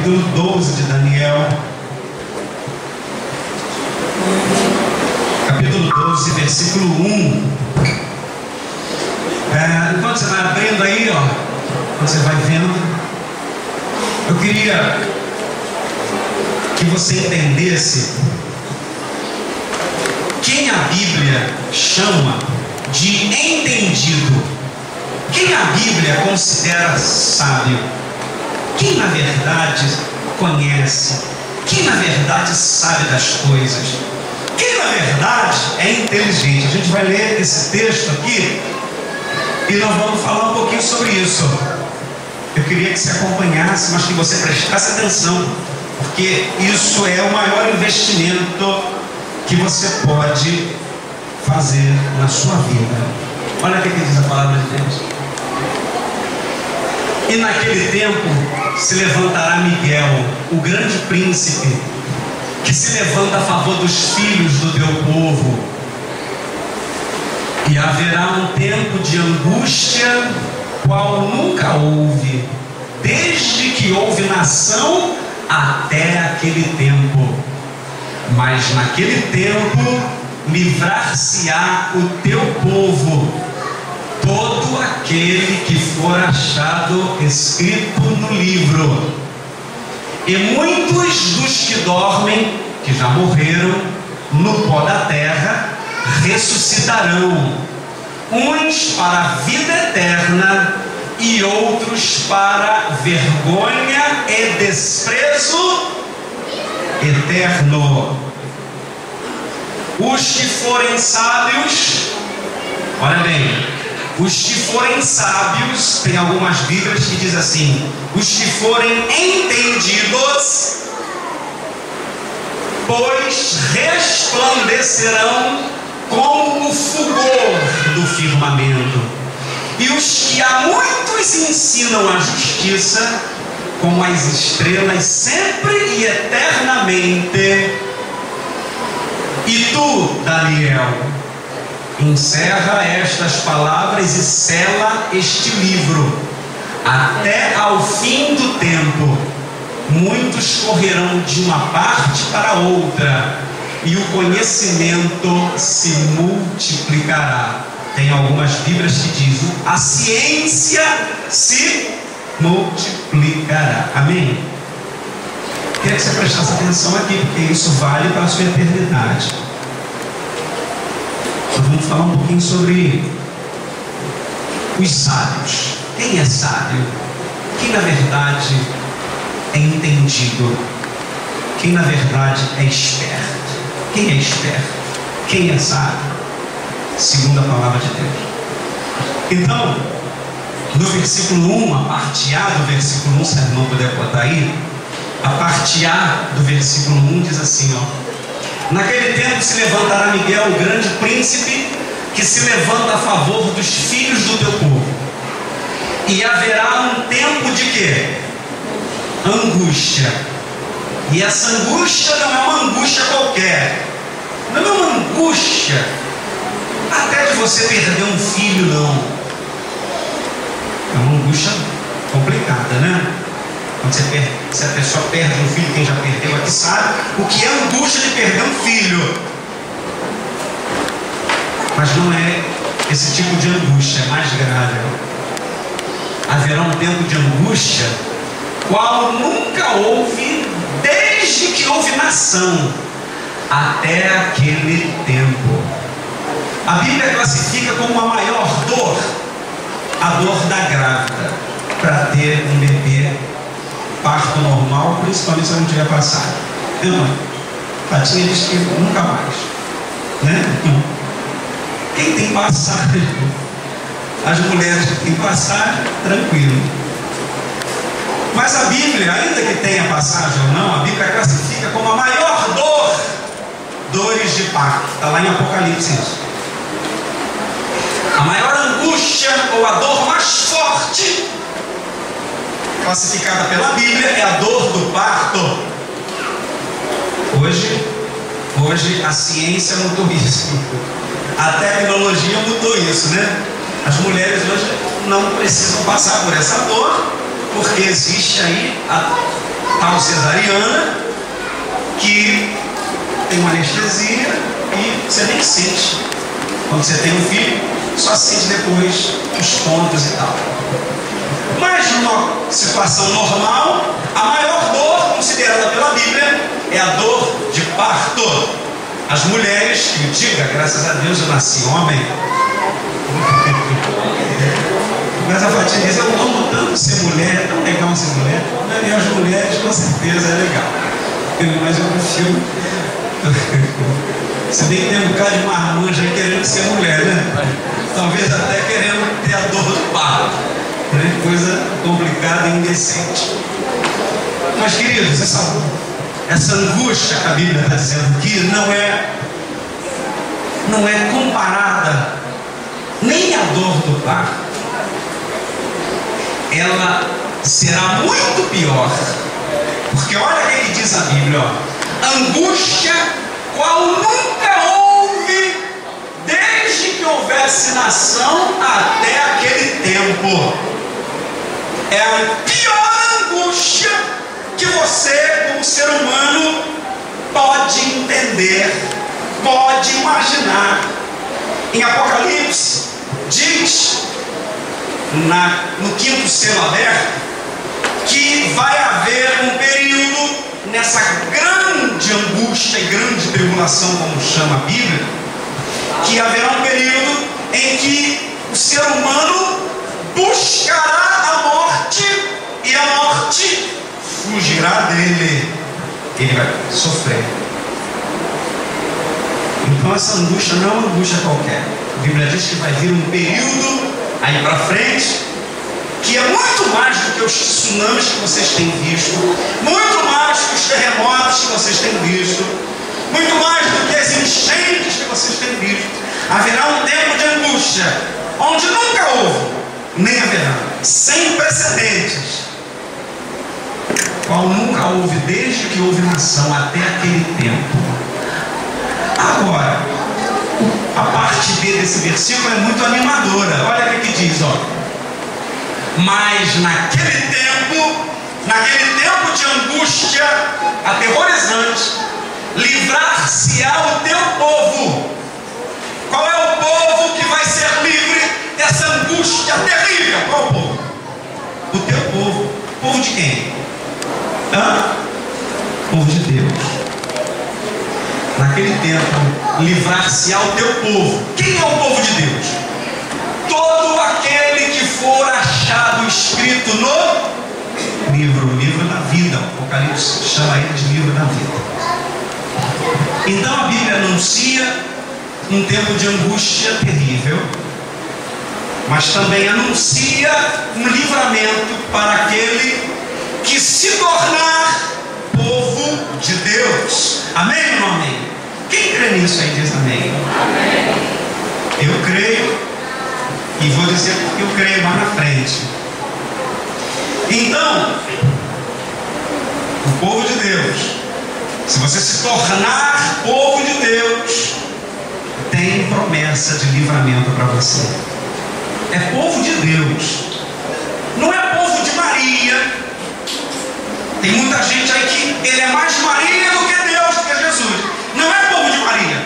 capítulo 12 de Daniel. Capítulo 12, versículo 1. Enquanto você vai abrindo aí, quando você vai vendo, eu queria que você entendesse quem a Bíblia chama de entendido, quem a Bíblia considera sábio, quem na verdade conhece, quem na verdade sabe das coisas, quem na verdade é inteligente. A gente vai ler esse texto aqui e nós vamos falar um pouquinho sobre isso. Eu queria que você acompanhasse, mas que você prestasse atenção, porque isso é o maior investimento que você pode fazer na sua vida. Olha o que diz a palavra de Deus. E naquele tempo se levantará Miguel, o grande príncipe, que se levanta a favor dos filhos do teu povo. E haverá um tempo de angústia, qual nunca houve, desde que houve nação até aquele tempo. Mas naquele tempo livrar-se-á o teu povo, todo aquele que for achado escrito no livro. E muitos dos que dormem, que já morreram, no pó da terra, ressuscitarão, uns para a vida eterna e outros para vergonha e desprezo eterno. Os que forem sábios, olha bem, os que forem sábios, tem algumas Bíblias que diz assim: os que forem entendidos, pois resplandecerão como o fulgor do firmamento. E os que a muitos ensinam a justiça, como as estrelas sempre e eternamente. E tu, Daniel, encerra estas palavras e sela este livro, até ao fim do tempo. Muitos correrão de uma parte para outra, e o conhecimento se multiplicará. Tem algumas Bíblias que dizem: a ciência se multiplicará. Amém? Queria que você prestasse atenção aqui, porque isso vale para a sua eternidade. Nós vamos falar um pouquinho sobre os sábios. Quem é sábio? Quem na verdade é entendido? Quem na verdade é esperto? Quem é esperto? Quem é sábio? Segundo a palavra de Deus. Então, no versículo 1, a parte A do versículo 1, se a irmã puder botar aí, a parte A do versículo 1 diz assim, naquele tempo se levantará Miguel, o grande príncipe, que se levanta a favor dos filhos do teu povo. E haverá um tempo de quê? Angústia. E essa angústia não é uma angústia qualquer. Não é uma angústia até de você perder um filho, não. É uma angústia complicada, né? Quando se a pessoa perde um filho, quem já perdeu aqui sabe o que é a angústia de perder um filho. Mas não é esse tipo de angústia, é mais grave. Haverá um tempo de angústia, qual nunca houve, desde que houve nação, até aquele tempo. A Bíblia classifica como a maior dor, a dor da grávida, para ter um bebê, parto normal, principalmente se não tiver passado. Não, Patinha diz que nunca mais, né? Quem tem passagem, as mulheres que têm passagem, tranquilo. Mas a Bíblia, ainda que tenha passagem ou não, a Bíblia classifica como a maior dor, dores de parto. Está lá em Apocalipse isso. A maior angústia ou a dor mais forte classificada pela Bíblia é a dor do parto. Hoje a ciência mudou isso, a tecnologia mudou isso, né? As mulheres hoje não precisam passar por essa dor, porque existe aí a tal cesariana, que tem uma anestesia e você nem sente. Quando você tem um filho, só sente depois os pontos e tal. Mas numa situação normal, a maior dor considerada pela Bíblia é a dor de parto. As mulheres, que diga, graças a Deus eu nasci homem. Mas a Fatia diz, eu amo tanto ser mulher, é tão legal ser mulher. E as mulheres, com certeza, é legal. Mas eu prefiro. Se bem que tem um bocado de marmanja querendo ser mulher, né? Talvez até querendo ter a dor do parto, né? Coisa complicada e indecente. Mas, queridos, essa angústia que a Bíblia está dizendo aqui não é comparada nem à dor do parto. Ela será muito pior, porque olha o que diz a Bíblia, ó, angústia qual nunca houve desde que houvesse nação até aquele tempo. É a pior angústia que você, como ser humano, pode entender, pode imaginar. Em Apocalipse diz, no quinto selo aberto, que vai haver um período nessa grande angústia e grande tribulação, como chama a Bíblia, que haverá um período em que o ser humano buscará a morte e a morte fugirá dele. Ele vai sofrer. Então essa angústia não é uma angústia qualquer. A Bíblia diz que vai vir um período aí para frente que é muito mais do que os tsunamis que vocês têm visto, muito mais do que os terremotos que vocês têm visto, muito mais do que as enchentes que vocês têm visto. Haverá um tempo de angústia onde nunca houve, nem haverá, sem precedentes, qual nunca houve desde que houve nação até aquele tempo. Agora, a parte B desse versículo é muito animadora. Olha o que diz, ó. Mas naquele tempo de angústia aterrorizante, livrar-se-á o teu povo. Qual é o povo que vai ser livre dessa angústia terrível? Qual é o povo? O teu povo. Povo de quem? Povo de Deus. Naquele tempo, livrar-se-á o teu povo. Quem é o povo de Deus? Todo aquele que for achado escrito no livro da vida. O Apocalipse chama ele de livro da vida. Então a Bíblia anuncia um tempo de angústia terrível, mas também anuncia um livramento para aquele que se tornar povo de Deus. Amém ou não amém? Quem crê nisso aí diz amém. Amém. Eu creio. E vou dizer porque eu creio lá na frente. Então, o povo de Deus, se você se tornar povo de Deus, tem promessa de livramento para você. É povo de Deus. Não é povo de Maria. Tem muita gente aí que ele é mais Maria do que Deus, do que Jesus. Não é povo de Maria.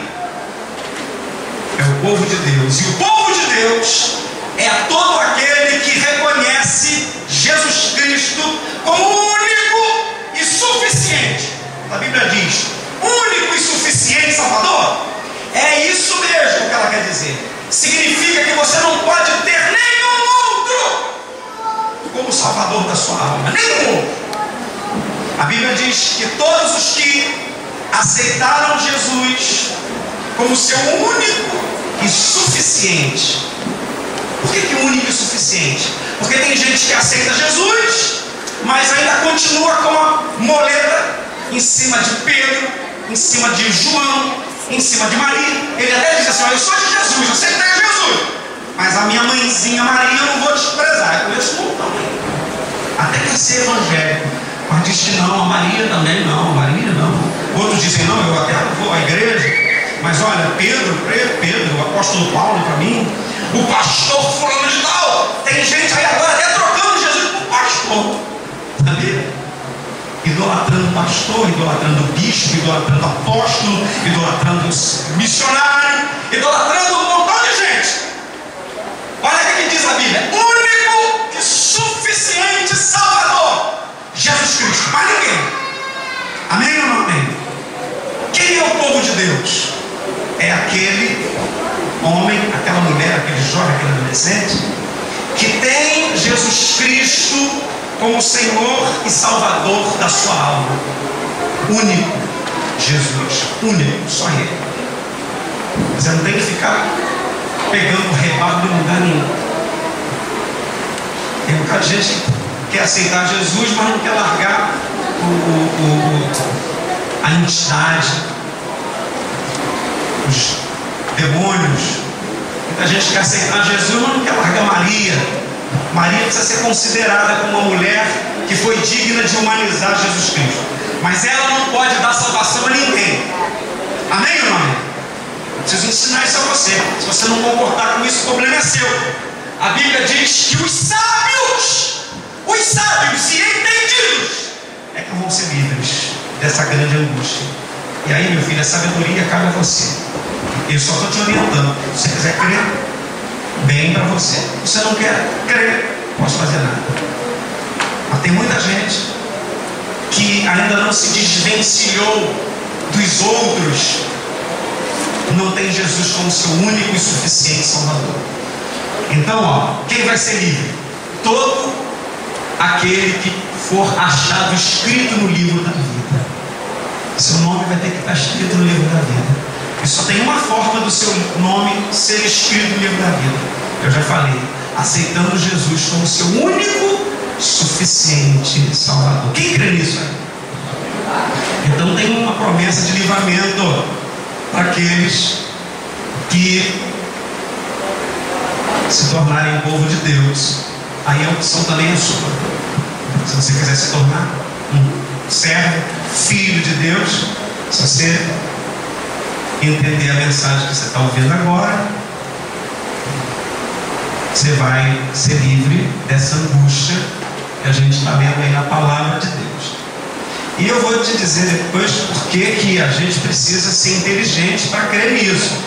É o povo de Deus. E o povo de Deus é todo aquele que reconhece Jesus Cristo como único e suficiente. A Bíblia diz, único e suficiente Salvador. É isso mesmo que ela quer dizer. Significa que você não pode ter nenhum outro como Salvador da sua alma. Nenhum outro. A Bíblia diz que todos os que aceitaram Jesus como seu único e suficiente. Por que único e suficiente? Porque tem gente que aceita Jesus, mas ainda continua com a moleta em cima de Pedro, em cima de João, em cima de Maria. Ele até diz assim, olha, eu sou de Jesus, eu aceitei Jesus, mas a minha mãezinha Maria eu não vou desprezar. Eu conheço um montão. Até quer ser evangélico, mas diz que não, a Maria também não, a Maria não. Outros dizem, não, eu até vou à igreja, mas olha, Pedro, o apóstolo Paulo para mim, o pastor fulano de tal. Tem gente aí agora até trocando Jesus por pastor. Sabia? idolatrando pastor, idolatrando bispo, idolatrando apóstolo, idolatrando missionário, idolatrando um montão de gente. Olha o que diz a Bíblia: único e suficiente Salvador, Jesus Cristo, mais ninguém. Amém ou não amém? Quem é o povo de Deus? É aquele homem, aquela mulher, aquele jovem, aquele adolescente que tem Jesus Cristo como Senhor e Salvador da sua alma. Único Jesus, único, só Ele. Você não tem que ficar pegando o rebalo de lugar nenhum. Tem um bocado de gente que quer aceitar Jesus, mas não quer largar a entidade, os demônios. Muita gente quer aceitar Jesus, mas não quer largar Maria. Maria precisa ser considerada como uma mulher que foi digna de humanizar Jesus Cristo, mas ela não pode dar salvação a ninguém. Amém ou não amém? Eu preciso ensinar isso a você. Se você não concordar com isso, o problema é seu. A Bíblia diz que os sábios e entendidos é que vão ser livres dessa grande angústia. E aí, meu filho, a sabedoria cabe a você. Eu só estou te orientando. Se você quiser crer, bem para você. Se você não quer crer, não posso fazer nada. Mas tem muita gente que ainda não se desvencilhou dos outros, não tem Jesus como seu único e suficiente Salvador. Então, quem vai ser livre? Todo aquele que for achado escrito no livro da vida. Seu nome vai ter que estar escrito no livro da vida. E só tem uma forma do seu nome ser escrito no livro da vida. Eu já falei, aceitando Jesus como seu único, suficiente Salvador. Quem crê nisso aí? Então tem uma promessa de livramento para aqueles que se tornarem povo de Deus. Aí a opção também é sua. Se você quiser se tornar um servo, filho de Deus, se você entender a mensagem que você está ouvindo agora, você vai ser livre dessa angústia que a gente está vendo aí na palavra de Deus. E eu vou te dizer depois por que a gente precisa ser inteligente para crer nisso.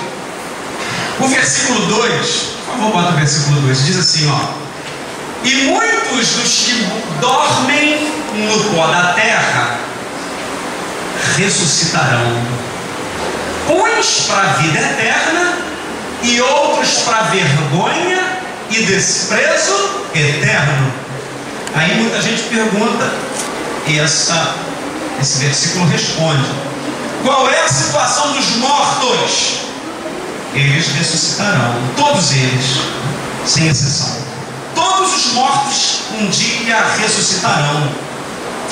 O versículo 2, por favor, bota o versículo 2, diz assim, e muitos dos que dormem no pó da terra ressuscitarão, uns para a vida eterna e outros para vergonha e desprezo eterno. Aí muita gente pergunta, e esse versículo responde: qual é a situação dos mortos? Eles ressuscitarão, todos eles, sem exceção. Todos os mortos um dia ressuscitarão,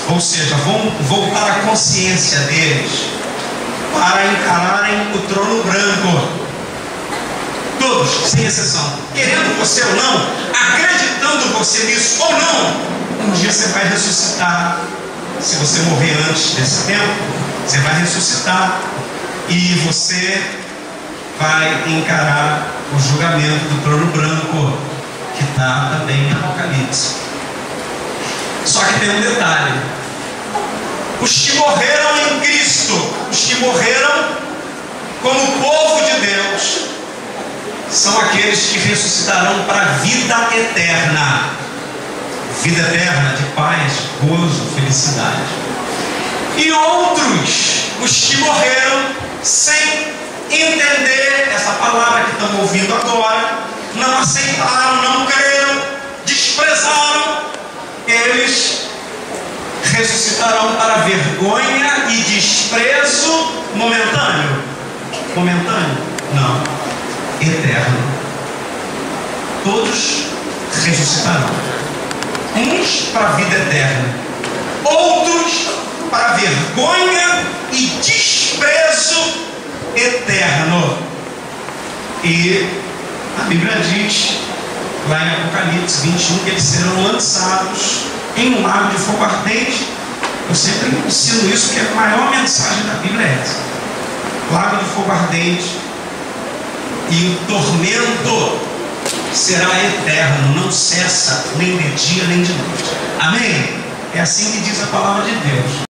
ou seja, vão voltar à consciência deles para encararem o trono branco. Todos, sem exceção, querendo você ou não, acreditando você nisso ou não, um dia você vai ressuscitar. Se você morrer antes desse tempo, você vai ressuscitar e você vai encarar o julgamento do trono branco, que está também em Apocalipse. Só que tem um detalhe: os que morreram em Cristo, os que morreram como povo de Deus, são aqueles que ressuscitarão para a vida eterna. Vida eterna de paz, gozo, felicidade. E outros, os que morreram sem entender essa palavra que estamos ouvindo agora, não aceitaram, não creram, desprezaram, eles ressuscitarão para vergonha e desprezo momentâneo. Momentâneo? Não. Eterno. Todos ressuscitarão. Uns para a vida eterna, outros para vergonha e desprezo eterno. E a Bíblia diz lá em Apocalipse 21 que eles serão lançados em um lago de fogo ardente. Eu sempre ensino isso, que a maior mensagem da Bíblia é essa: lago de fogo ardente, e o tormento será eterno, não cessa nem de dia nem de noite. Amém? É assim que diz a palavra de Deus.